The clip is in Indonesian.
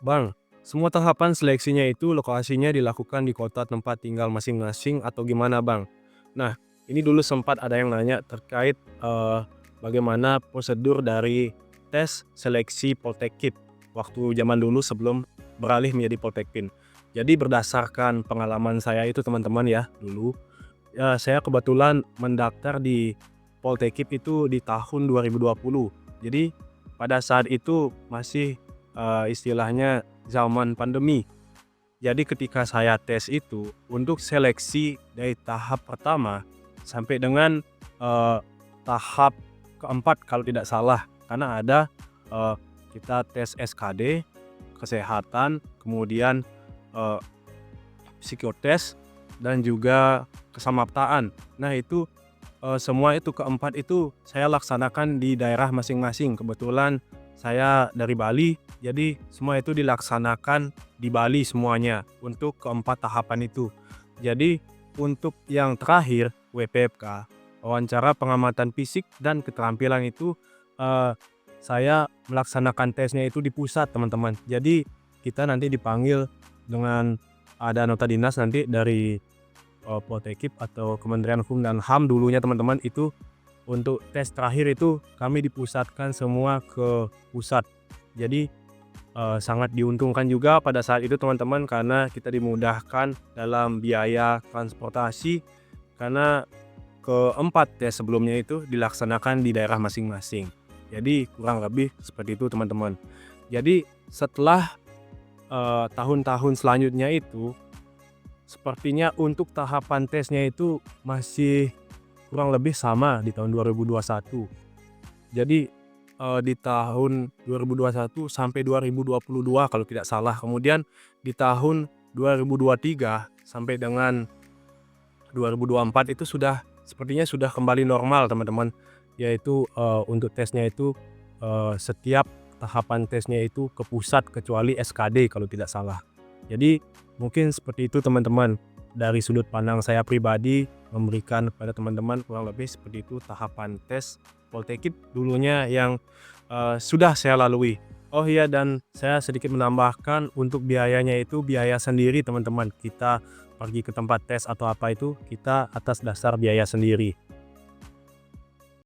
Bang, semua tahapan seleksinya itu lokasinya dilakukan di kota tempat tinggal masing-masing atau gimana, Bang? Nah, ini dulu sempat ada yang nanya terkait, bagaimana prosedur dari tes seleksi Poltekkip waktu zaman dulu sebelum beralih menjadi Poltekkip. Jadi berdasarkan pengalaman saya itu teman-teman ya, dulu, saya kebetulan mendaftar di Poltekkip itu di tahun 2020. Jadi pada saat itu masih, istilahnya zaman pandemi. Jadi ketika saya tes itu, untuk seleksi dari tahap pertama sampai dengan, eee, tahap keempat kalau tidak salah. Karena ada, eee, kita tes SKD, kesehatan, kemudian, eee, psikotes, dan juga kesamaptaan. Nah itu, semua itu keempat itu saya laksanakan di daerah masing-masing. Kebetulan saya dari Bali, jadi semua itu dilaksanakan di Bali semuanya untuk keempat tahapan itu. Jadi untuk yang terakhir WPFK, wawancara pengamatan fisik dan keterampilan itu, eee, saya melaksanakan tesnya itu di pusat teman-teman. Jadi kita nanti dipanggil dengan ada nota dinas nanti dari, Poltekkip atau Kementerian Hukum dan HAM dulunya teman-teman itu, untuk tes terakhir itu kami dipusatkan semua ke pusat. Jadi, sangat diuntungkan juga pada saat itu teman-teman karena kita dimudahkan dalam biaya transportasi, karena keempat tes sebelumnya itu dilaksanakan di daerah masing-masing. Jadi kurang lebih seperti itu teman-teman. Jadi setelah, tahun-tahun selanjutnya itu, sepertinya untuk tahapan tesnya itu masih kurang lebih sama di tahun 2021. Jadi, di tahun 2021 sampai 2022 kalau tidak salah. Kemudian di tahun 2023 sampai dengan 2024 itu sudah sepertinya sudah kembali normal teman-teman. Yaitu, untuk tesnya itu, setiap tahapan tesnya itu ke pusat kecuali SKD kalau tidak salah. Jadi mungkin seperti itu teman-teman, dari sudut pandang saya pribadi memberikan kepada teman-teman kurang lebih seperti itu tahapan tes Poltekkip dulunya yang, sudah saya lalui. Oh iya, dan saya sedikit menambahkan untuk biayanya itu biaya sendiri teman-teman. Kita pergi ke tempat tes atau apa itu, kita atas dasar biaya sendiri.